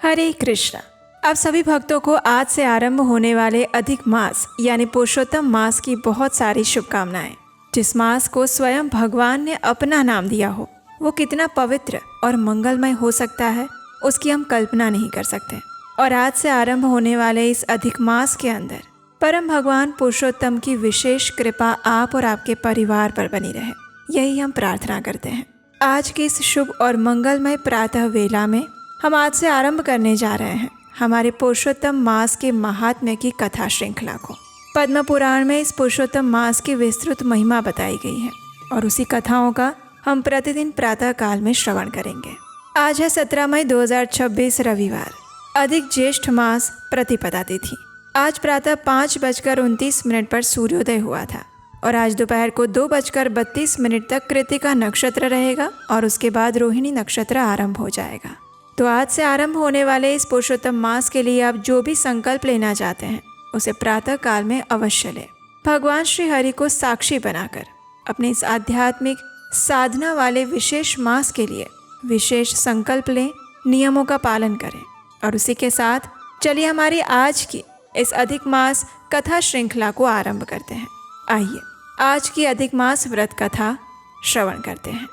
हरे कृष्णा। आप सभी भक्तों को आज से आरंभ होने वाले अधिक मास यानी पुरुषोत्तम मास की बहुत सारी शुभकामनाएं। जिस मास को स्वयं भगवान ने अपना नाम दिया हो वो कितना पवित्र और मंगलमय हो सकता है उसकी हम कल्पना नहीं कर सकते। और आज से आरंभ होने वाले इस अधिक मास के अंदर परम भगवान पुरुषोत्तम की विशेष कृपा आप और आपके परिवार पर बनी रहे, यही हम प्रार्थना करते हैं। आज की इस शुभ और मंगलमय प्रातः वेला में हम आज से आरंभ करने जा रहे हैं हमारे पुरुषोत्तम मास के महात्म्य की कथा श्रृंखला को। पद्म पुराण में इस पुरुषोत्तम मास की विस्तृत महिमा बताई गई है और उसी कथाओं का हम प्रतिदिन प्रातः काल में श्रवण करेंगे। आज है 17 मई 2026 रविवार, अधिक ज्येष्ठ मास प्रतिपदा तिथि। आज प्रातः 5:29 पर सूर्योदय हुआ था और आज दोपहर को 2:32 तक कृतिका नक्षत्र रहेगा और उसके बाद रोहिणी नक्षत्र आरंभ हो जाएगा। तो आज से आरंभ होने वाले इस पुरुषोत्तम मास के लिए आप जो भी संकल्प लेना चाहते हैं उसे प्रातः काल में अवश्य लें। भगवान श्री हरि को साक्षी बनाकर अपने इस आध्यात्मिक साधना वाले विशेष मास के लिए विशेष संकल्प लें, नियमों का पालन करें। और उसी के साथ चलिए हमारी आज की इस अधिक मास कथा श्रृंखला को आरंभ करते हैं। आइए आज की अधिक मास व्रत कथा श्रवण करते हैं।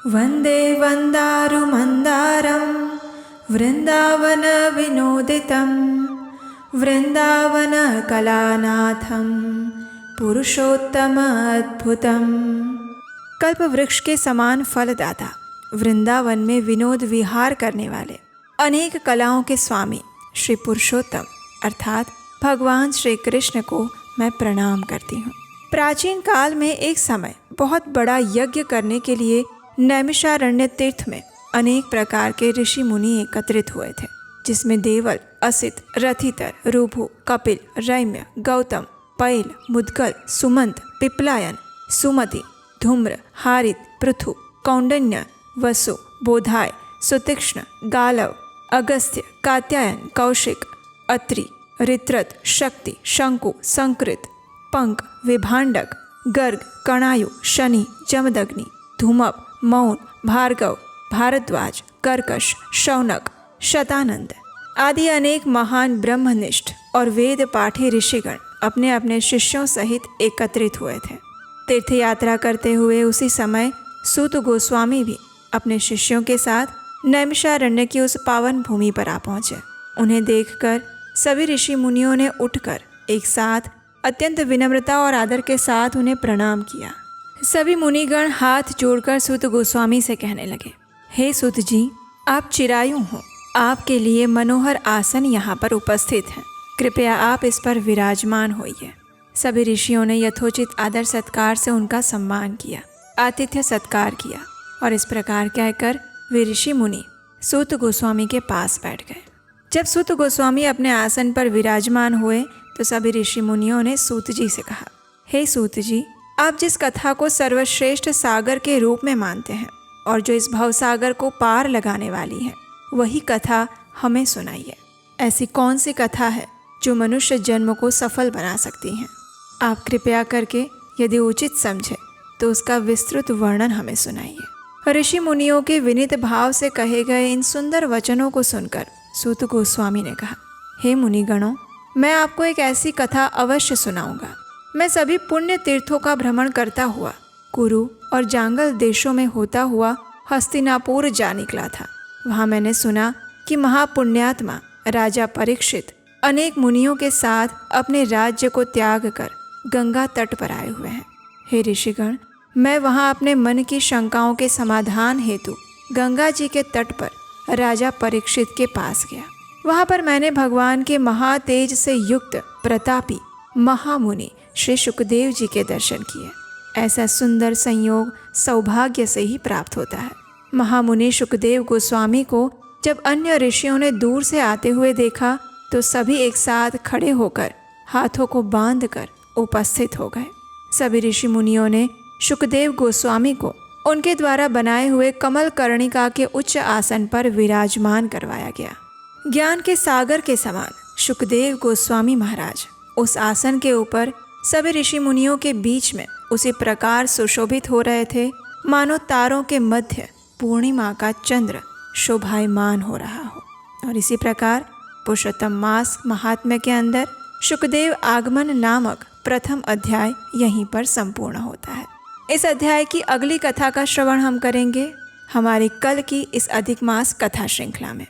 वंदे वंदारु मंदारम वृंदावन विनोदितं वृंदावन कलानाथम पुरुषोत्तम अद्भुतम। कल्प वृक्ष के समान फलदाता, वृंदावन में विनोद विहार करने वाले, अनेक कलाओं के स्वामी श्री पुरुषोत्तम अर्थात भगवान श्री कृष्ण को मैं प्रणाम करती हूँ। प्राचीन काल में एक समय बहुत बड़ा यज्ञ करने के लिए नैमिषारण्य तीर्थ में अनेक प्रकार के ऋषि मुनि एकत्रित हुए थे, जिसमें देवल, असित, रथितर, रुभु, कपिल, रैम्य, गौतम, पैल, मुद्गल, सुमंत, पिपलायन, सुमति, धूम्र, हारित, पृथु, कौंडन्य, वसु, बोधाय, सुतीक्ष्ण, गालव, अगस्त्य, कात्यायन, कौशिक, अत्रि, ऋत्रत, शक्ति, शंकु, संकृत, पंक, विभांडक, गर्ग, कणायु, शनि, जमदग्नि, धूमप, मौन, भार्गव, भारद्वाज, कर्कश, शौनक, शतानंद आदि अनेक महान ब्रह्मनिष्ठ और वेद पाठी ऋषिगण अपने अपने शिष्यों सहित एकत्रित हुए थे। तीर्थ यात्रा करते हुए उसी समय सूत गोस्वामी भी अपने शिष्यों के साथ नैमिषारण्य की उस पावन भूमि पर आ पहुंचे। उन्हें देखकर सभी ऋषि मुनियों ने उठकर एक साथ अत्यंत विनम्रता और आदर के साथ उन्हें प्रणाम किया। सभी मुनिगण हाथ जोड़कर सूत गोस्वामी से कहने लगे, हे सूत जी, आप चिरायु हो, आपके लिए मनोहर आसन यहाँ पर उपस्थित हैं, कृपया आप इस पर विराजमान होइए। सभी ऋषियों ने यथोचित आदर सत्कार से उनका सम्मान किया, आतिथ्य सत्कार किया और इस प्रकार कहकर वे ऋषि मुनि सूत गोस्वामी के पास बैठ गए। जब सूत गोस्वामी अपने आसन पर विराजमान हुए तो सभी ऋषि मुनियों ने सूत जी से कहा, हे सूत जी, आप जिस कथा को सर्वश्रेष्ठ सागर के रूप में मानते हैं और जो इस भवसागर को पार लगाने वाली है, वही कथा हमें सुनाइए। ऐसी कौन सी कथा है जो मनुष्य जन्म को सफल बना सकती है? आप कृपया करके यदि उचित समझे तो उसका विस्तृत वर्णन हमें सुनाइए। ऋषि मुनियों के विनीत भाव से कहे गए इन सुंदर वचनों को सुनकर सूत गोस्वामी ने कहा, हे मुनिगणों, मैं आपको एक ऐसी कथा अवश्य सुनाऊंगा। मैं सभी पुण्य तीर्थों का भ्रमण करता हुआ कुरु और जांगल देशों में होता हुआ हस्तिनापुर जा निकला था। वहाँ मैंने सुना कि महापुण्यात्मा राजा परीक्षित अनेक मुनियों के साथ अपने राज्य को त्याग कर गंगा तट पर आए हुए हैं। हे ऋषिगण, मैं वहाँ अपने मन की शंकाओं के समाधान हेतु गंगा जी के तट पर राजा परीक्षित के पास गया। वहाँ पर मैंने भगवान के महातेज से युक्त प्रतापी महामुनि श्री सुखदेव जी के दर्शन किए। ऐसा सुंदर संयोग सौभाग्य से ही प्राप्त होता है। महामुनि सुखदेव गोस्वामी को जब अन्य ऋषियों ने दूर से आते हुए देखा तो सभी एक साथ खड़े होकर हाथों को बांधकर उपस्थित हो गए। सभी ऋषि मुनियों ने सुखदेव गोस्वामी को उनके द्वारा बनाए हुए कमल कर्णिका के उच्च आसन पर विराजमान करवाया गया। ज्ञान के सागर के समान सुखदेव गोस्वामी महाराज उस आसन के ऊपर सभी ऋषि मुनियों के बीच में उसी प्रकार सुशोभित हो रहे थे मानो तारों के मध्य पूर्णिमा का चंद्र शोभायमान हो रहा हो। और इसी प्रकार पुरुषोत्तम मास महात्म्य के अंदर शुकदेव आगमन नामक प्रथम अध्याय यहीं पर संपूर्ण होता है। इस अध्याय की अगली कथा का श्रवण हम करेंगे हमारी कल की इस अधिक मास कथा श्रृंखला में।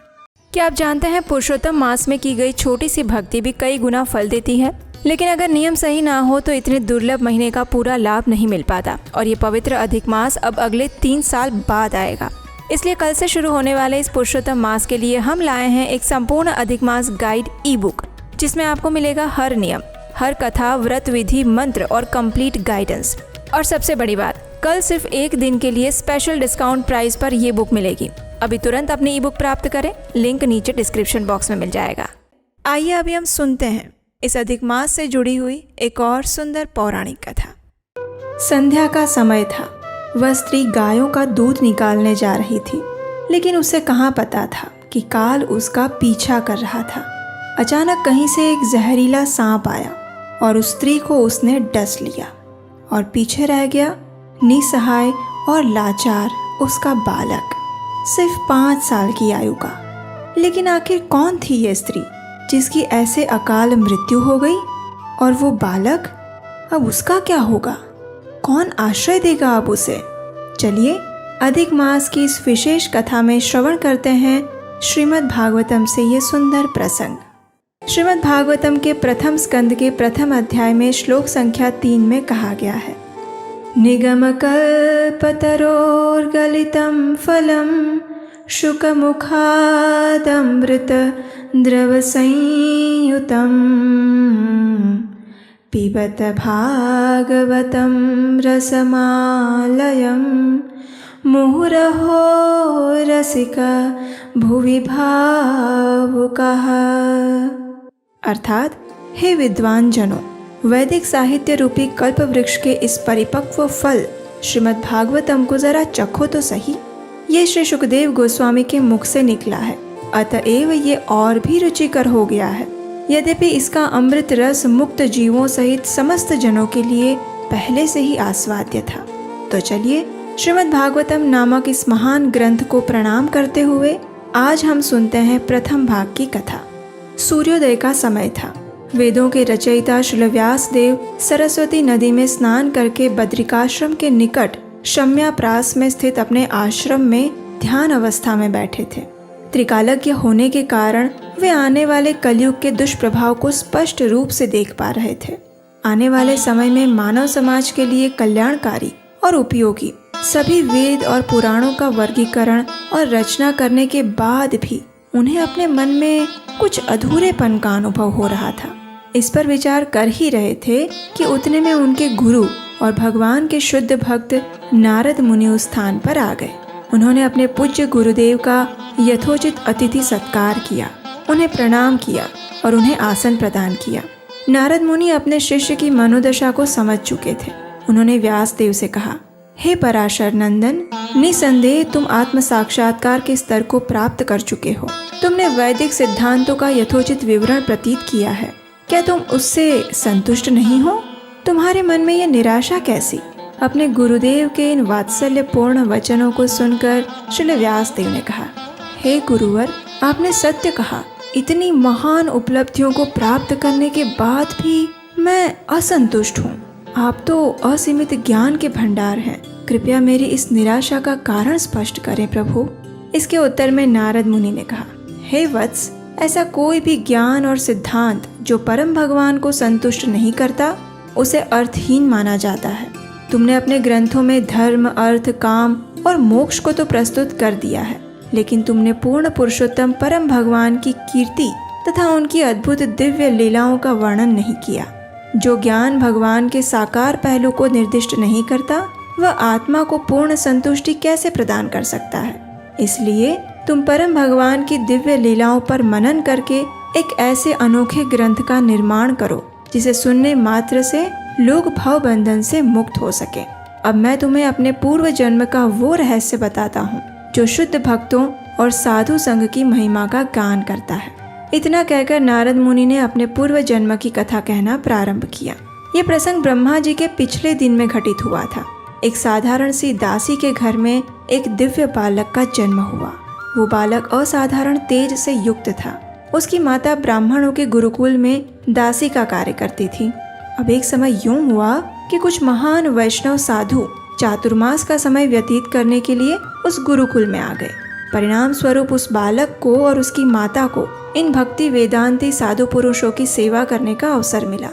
क्या आप जानते हैं पुरुषोत्तम मास में की गई छोटी सी भक्ति भी कई गुना फल देती है, लेकिन अगर नियम सही ना हो तो इतने दुर्लभ महीने का पूरा लाभ नहीं मिल पाता। और ये पवित्र अधिक मास अब अगले 3 साल बाद आएगा। इसलिए कल से शुरू होने वाले इस पुरुषोत्तम मास के लिए हम लाए हैं एक संपूर्ण अधिक मास गाइड ई बुक, जिसमें आपको मिलेगा हर नियम, हर कथा, व्रत विधि, मंत्र और कंप्लीट गाइडेंस। और सबसे बड़ी बात, कल सिर्फ एक दिन के लिए स्पेशल डिस्काउंट प्राइस पर ये बुक मिलेगी। अभी तुरंत अपनी ई बुक प्राप्त करें, लिंक नीचे डिस्क्रिप्शन बॉक्स में मिल जाएगा। आइए अभी हम सुनते हैं इस अधिक मास से जुड़ी हुई एक और सुंदर पौराणिक कथा। संध्या का समय था। वह स्त्री गायों का दूध निकालने जा रही थी, लेकिन उसे कहाँ पता था कि काल उसका पीछा कर रहा था। अचानक कहीं से एक जहरीला सांप आया और उस स्त्री को उसने डस लिया और पीछे रह गया निसहाय और लाचार उसका बालक, सिर्फ 5 साल की आयु का। लेकिन आखिर कौन थी ये स्त्री जिसकी ऐसे अकाल मृत्यु हो गई? और वो बालक, अब उसका क्या होगा? कौन आश्रय देगा अब उसे? चलिए अधिक मास की इस विशेष कथा में श्रवण करते हैं श्रीमद् भागवतम से ये सुंदर प्रसंग। श्रीमद् भागवतम के प्रथम स्कंद के प्रथम अध्याय में श्लोक संख्या 3 में कहा गया है, निगमकल्पतरोर्गलितं फलं शुकमुखादमृत द्रवसंयुतं पिबत भागवतं रसमालयं मुहुरहो रसिका भुवि भावुकः। अर्थात, हे विद्वान जनों, वैदिक साहित्य रूपी कल्प वृक्ष के इस परिपक्व फल श्रीमद् भागवतम को जरा चखो तो सही। ये श्री सुखदेव गोस्वामी के मुख से निकला है, अतएव ये और भी रुचिकर हो गया है। यद्यपि इसका अमृत रस मुक्त जीवों सहित समस्त जनों के लिए पहले से ही आस्वाद्य था। तो चलिए श्रीमद् भागवतम नामक इस महान ग्रंथ को प्रणाम करते हुए आज हम सुनते हैं प्रथम भाग की कथा। सूर्योदय का समय था। वेदों के रचयिता श्री व्यास देव सरस्वती नदी में स्नान करके बद्रिकाश्रम के निकट शम्याप्रास में स्थित अपने आश्रम में ध्यान अवस्था में बैठे थे। त्रिकालज्ञ होने के कारण वे आने वाले कलयुग के दुष्प्रभाव को स्पष्ट रूप से देख पा रहे थे। आने वाले समय में मानव समाज के लिए कल्याणकारी और उपयोगी सभी वेद और पुराणों का वर्गीकरण और रचना करने के बाद भी उन्हें अपने मन में कुछ अधूरेपन का अनुभव हो रहा था। इस पर विचार कर ही रहे थे कि उतने में उनके गुरु और भगवान के शुद्ध भक्त नारद मुनि उस स्थान पर आ गए। उन्होंने अपने पूज्य गुरुदेव का यथोचित अतिथि सत्कार किया, उन्हें प्रणाम किया और उन्हें आसन प्रदान किया। नारद मुनि अपने शिष्य की मनोदशा को समझ चुके थे। उन्होंने व्यास देव से कहा, हे पराशर नंदन, निसंदेह तुम आत्म साक्षात्कार के स्तर को प्राप्त कर चुके हो। तुमने वैदिक सिद्धांतों का यथोचित विवरण प्रतीत किया है। क्या तुम उससे संतुष्ट नहीं हो? तुम्हारे मन में यह निराशा कैसी? अपने गुरुदेव के इन वात्सल्यपूर्ण वचनों को सुनकर श्री व्यास देव ने कहा, हे गुरुवर, आपने सत्य कहा। इतनी महान उपलब्धियों को प्राप्त करने के बाद भी मैं असंतुष्ट हूँ। आप तो असीमित ज्ञान के भंडार हैं। कृपया मेरी इस निराशा का कारण स्पष्ट करें प्रभु। इसके उत्तर में नारद मुनि ने कहा, हे वत्स, ऐसा कोई भी ज्ञान और सिद्धांत जो परम भगवान को संतुष्ट नहीं करता उसे अर्थहीन माना जाता है। तुमने अपने ग्रंथों में धर्म, अर्थ, काम और मोक्ष को तो प्रस्तुत कर दिया है, लेकिन तुमने पूर्ण पुरुषोत्तम परम भगवान की कीर्ति तथा उनकी अद्भुत दिव्य लीलाओं का वर्णन नहीं किया। जो ज्ञान भगवान के साकार पहलू को निर्दिष्ट नहीं करता वह आत्मा को पूर्ण संतुष्टि कैसे प्रदान कर सकता है। इसलिए तुम परम भगवान की दिव्य लीलाओं पर मनन करके एक ऐसे अनोखे ग्रंथ का निर्माण करो जिसे सुनने मात्र से लोग भव बंधन से मुक्त हो सके। अब मैं तुम्हें अपने पूर्व जन्म का वो रहस्य बताता हूँ जो शुद्ध भक्तों और साधु संघ की महिमा का गान करता है। इतना कहकर नारद मुनि ने अपने पूर्व जन्म की कथा कहना प्रारंभ किया। ये प्रसंग ब्रह्मा जी के पिछले दिन में घटित हुआ था। एक साधारण सी दासी के घर में एक दिव्य बालक का जन्म हुआ। वो बालक असाधारण तेज से युक्त था। उसकी माता ब्राह्मणों के गुरुकुल में दासी का कार्य करती थी। अब एक समय यूं हुआ कि कुछ महान वैष्णव साधु चातुर्मास का समय व्यतीत करने के लिए उस गुरुकुल में आ गए। परिणाम स्वरूप उस बालक को और उसकी माता को इन भक्ति वेदांती साधु पुरुषों की सेवा करने का अवसर मिला।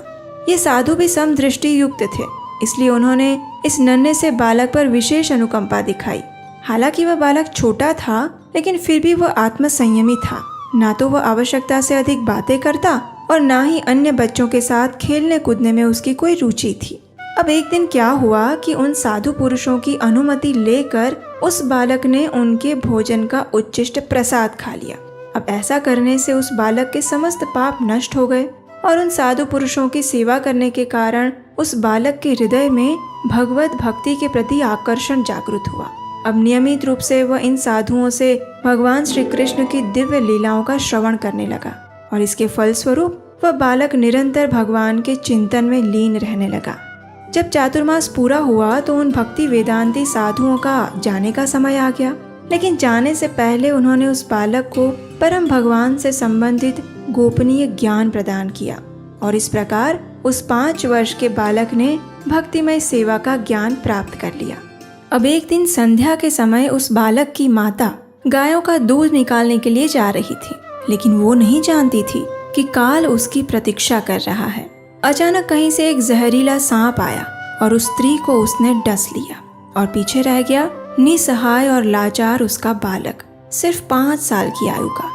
ये साधु भी समदृष्टि युक्त थे, इसलिए उन्होंने इस नन्हे से बालक पर विशेष अनुकंपा दिखाई। हालांकि वह बालक छोटा था, लेकिन फिर भी वह आत्मसंयमी था। ना तो वह आवश्यकता से अधिक बातें करता और ना ही अन्य बच्चों के साथ खेलने कूदने में उसकी कोई रुचि थी। अब एक दिन क्या हुआ कि उन साधु पुरुषों की अनुमति लेकर उस बालक ने उनके भोजन का उच्छिष्ट प्रसाद खा लिया। अब ऐसा करने से उस बालक के समस्त पाप नष्ट हो गए और उन साधु पुरुषों की सेवा करने के कारण उस बालक के हृदय में भगवत भक्ति के प्रति आकर्षण जागृत हुआ। अब नियमित रूप से वह इन साधुओं से भगवान श्री कृष्ण की दिव्य लीलाओं का श्रवण करने लगा और इसके फलस्वरूप वह बालक निरंतर भगवान के चिंतन में लीन रहने लगा। जब चातुर्मास पूरा हुआ तो उन भक्ति वेदांती साधुओं का जाने का समय आ गया, लेकिन जाने से पहले उन्होंने उस बालक को परम भगवान से संबंधित गोपनीय ज्ञान प्रदान किया और इस प्रकार उस 5 वर्ष के बालक ने भक्तिमय सेवा का ज्ञान प्राप्त कर लिया। अब एक दिन संध्या के समय उस बालक की माता गायों का दूध निकालने के लिए जा रही थी, लेकिन वो नहीं जानती थी कि काल उसकी प्रतीक्षा कर रहा है। अचानक कहीं से एक जहरीला सांप आया और उस स्त्री को उसने डस लिया और पीछे रह गया निसहाय और लाचार उसका बालक, सिर्फ 5 साल की आयु का।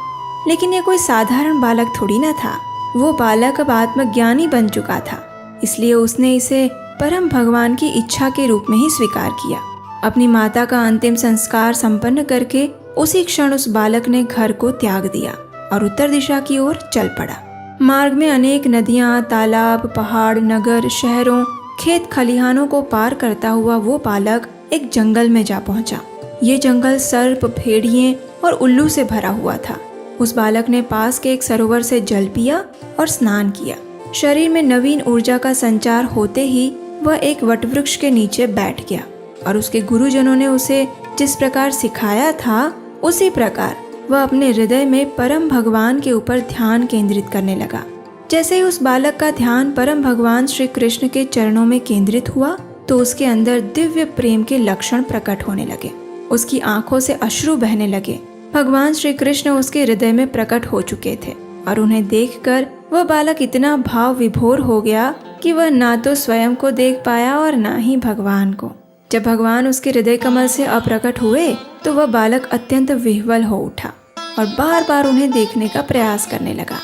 लेकिन ये कोई साधारण बालक थोड़ी न था। वो बालक अब आत्मज्ञानी बन चुका था, इसलिए उसने इसे परम भगवान की इच्छा के रूप में ही स्वीकार किया। अपनी माता का अंतिम संस्कार संपन्न करके उसी क्षण उस बालक ने घर को त्याग दिया और उत्तर दिशा की ओर चल पड़ा। मार्ग में अनेक नदियां, तालाब, पहाड़, नगर, शहरों, खेत खलिहानों को पार करता हुआ वो बालक एक जंगल में जा पहुंचा। ये जंगल सर्प, भेड़िए और उल्लू से भरा हुआ था। उस बालक ने पास के एक सरोवर से जल पिया और स्नान किया। शरीर में नवीन ऊर्जा का संचार होते ही वह एक वटवृक्ष के नीचे बैठ गया और उसके गुरुजनों ने उसे जिस प्रकार सिखाया था उसी प्रकार वह अपने हृदय में परम भगवान के ऊपर ध्यान केंद्रित करने लगा। जैसे ही उस बालक का ध्यान परम भगवान श्री कृष्ण के चरणों में केंद्रित हुआ तो उसके अंदर दिव्य प्रेम के लक्षण प्रकट होने लगे। उसकी आंखों से अश्रु बहने लगे। भगवान श्री कृष्ण उसके हृदय में प्रकट हो चुके थे और उन्हें देखकर वह बालक इतना भाव विभोर हो गया कि वह ना तो स्वयं को देख पाया और ना ही भगवान को। जब भगवान उसके हृदय कमल से अप्रकट हुए तो वह बालक अत्यंत विह्वल हो उठा और बार बार उन्हें देखने का प्रयास करने लगा।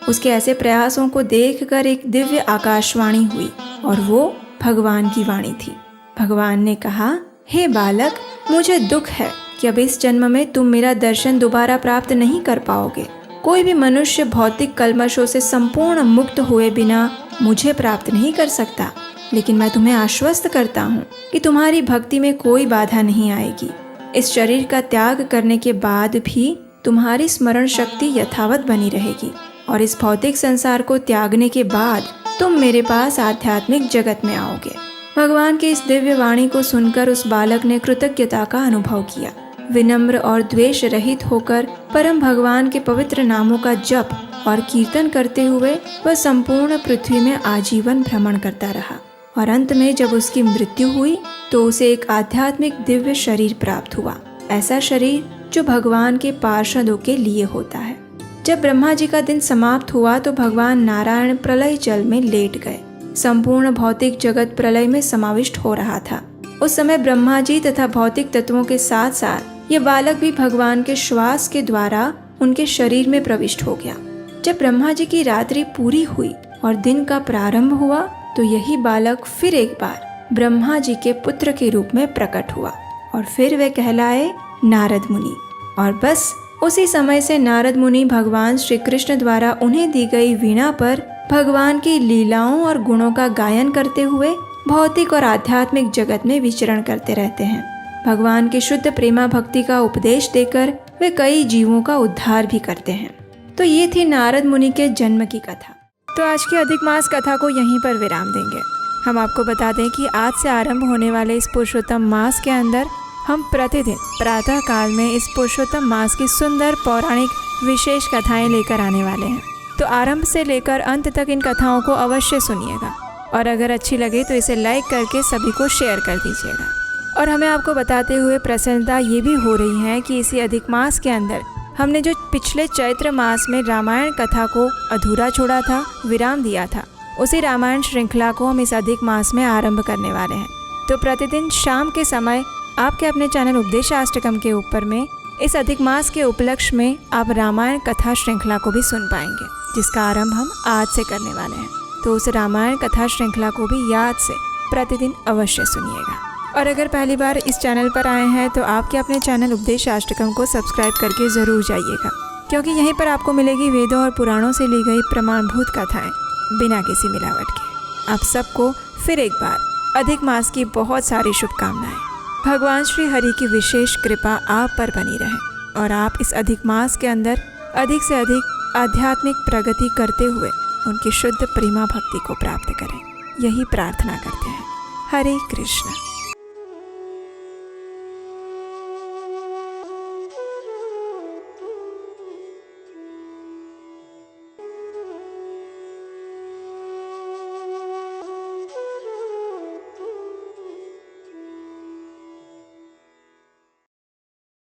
उसके ऐसे प्रयासों को देखकर एक दिव्य आकाशवाणी हुई और वो भगवान की वाणी थी। भगवान ने कहा, हे बालक, मुझे दुख है कि अब इस जन्म में तुम मेरा दर्शन दोबारा प्राप्त नहीं कर पाओगे। कोई भी मनुष्य भौतिक कल्मशों से संपूर्ण मुक्त हुए बिना मुझे प्राप्त नहीं कर सकता, लेकिन मैं तुम्हें आश्वस्त करता हूँ कि तुम्हारी भक्ति में कोई बाधा नहीं आएगी। इस शरीर का त्याग करने के बाद भी तुम्हारी स्मरण शक्ति यथावत बनी रहेगी और इस भौतिक संसार को त्यागने के बाद तुम मेरे पास आध्यात्मिक जगत में आओगे। भगवान की इस दिव्य वाणी को सुनकर उस बालक ने कृतज्ञता का अनुभव किया। विनम्र और द्वेष रहित होकर परम भगवान के पवित्र नामों का जप और कीर्तन करते हुए वह संपूर्ण पृथ्वी में आजीवन भ्रमण करता रहा और अंत में जब उसकी मृत्यु हुई तो उसे एक आध्यात्मिक दिव्य शरीर प्राप्त हुआ। ऐसा शरीर जो भगवान के पार्षदों के लिए होता है। जब ब्रह्मा जी का दिन समाप्त हुआ तो भगवान नारायण प्रलय जल में लेट गए। संपूर्ण भौतिक जगत प्रलय में समाविष्ट हो रहा था। उस समय ब्रह्मा जी तथा भौतिक तत्वों के साथ साथ ये बालक भी भगवान के श्वास के द्वारा उनके शरीर में प्रविष्ट हो गया। जब ब्रह्मा जी की रात्रि पूरी हुई और दिन का प्रारंभ हुआ तो यही बालक फिर एक बार ब्रह्मा जी के पुत्र के रूप में प्रकट हुआ और फिर वे कहलाए नारद मुनि। और बस उसी समय से नारद मुनि भगवान श्री कृष्ण द्वारा उन्हें दी गई वीणा पर भगवान की लीलाओं और गुणों का गायन करते हुए भौतिक और आध्यात्मिक जगत में विचरण करते रहते हैं। भगवान की शुद्ध प्रेमा भक्ति का उपदेश देकर वे कई जीवों का उद्धार भी करते हैं। तो ये थी नारद मुनि के जन्म की कथा। तो आज की अधिक मास कथा को यहीं पर विराम देंगे। हम आपको बता दें कि आज से आरंभ होने वाले इस पुरुषोत्तम मास के अंदर हम प्रतिदिन प्रातः काल में इस पुरुषोत्तम मास की सुंदर पौराणिक विशेष कथाएं लेकर आने वाले हैं। तो आरंभ से लेकर अंत तक इन कथाओं को अवश्य सुनिएगा और अगर अच्छी लगे तो इसे लाइक करके सभी को शेयर कर दीजिएगा। और हमें आपको बताते हुए प्रसन्नता ये भी हो रही है कि इसी अधिक मास के अंदर हमने जो पिछले चैत्र मास में रामायण कथा को अधूरा छोड़ा था, विराम दिया था, उसी रामायण श्रृंखला को हम इस अधिक मास में आरंभ करने वाले हैं। तो प्रतिदिन शाम के समय आपके अपने चैनल उपदेशाष्टकम के ऊपर में इस अधिक मास के उपलक्ष्य में आप रामायण कथा श्रृंखला को भी सुन पाएंगे, जिसका आरंभ हम आज से करने वाले हैं। तो उस रामायण कथा श्रृंखला को भी याद से प्रतिदिन अवश्य सुनिएगा। और अगर पहली बार इस चैनल पर आए हैं तो आपके अपने चैनल उपदेशाष्टकम को सब्सक्राइब करके ज़रूर जाइएगा, क्योंकि यहीं पर आपको मिलेगी वेदों और पुराणों से ली गई प्रमाणभूत कथाएं बिना किसी मिलावट के। आप सबको फिर एक बार अधिक मास की बहुत सारी शुभकामनाएं। भगवान श्री हरि की विशेष कृपा आप पर बनी रहे और आप इस अधिक मास के अंदर अधिक से अधिक आध्यात्मिक प्रगति करते हुए उनकी शुद्ध प्रेमा भक्ति को प्राप्त करें, यही प्रार्थना करते हैं। हरे कृष्ण।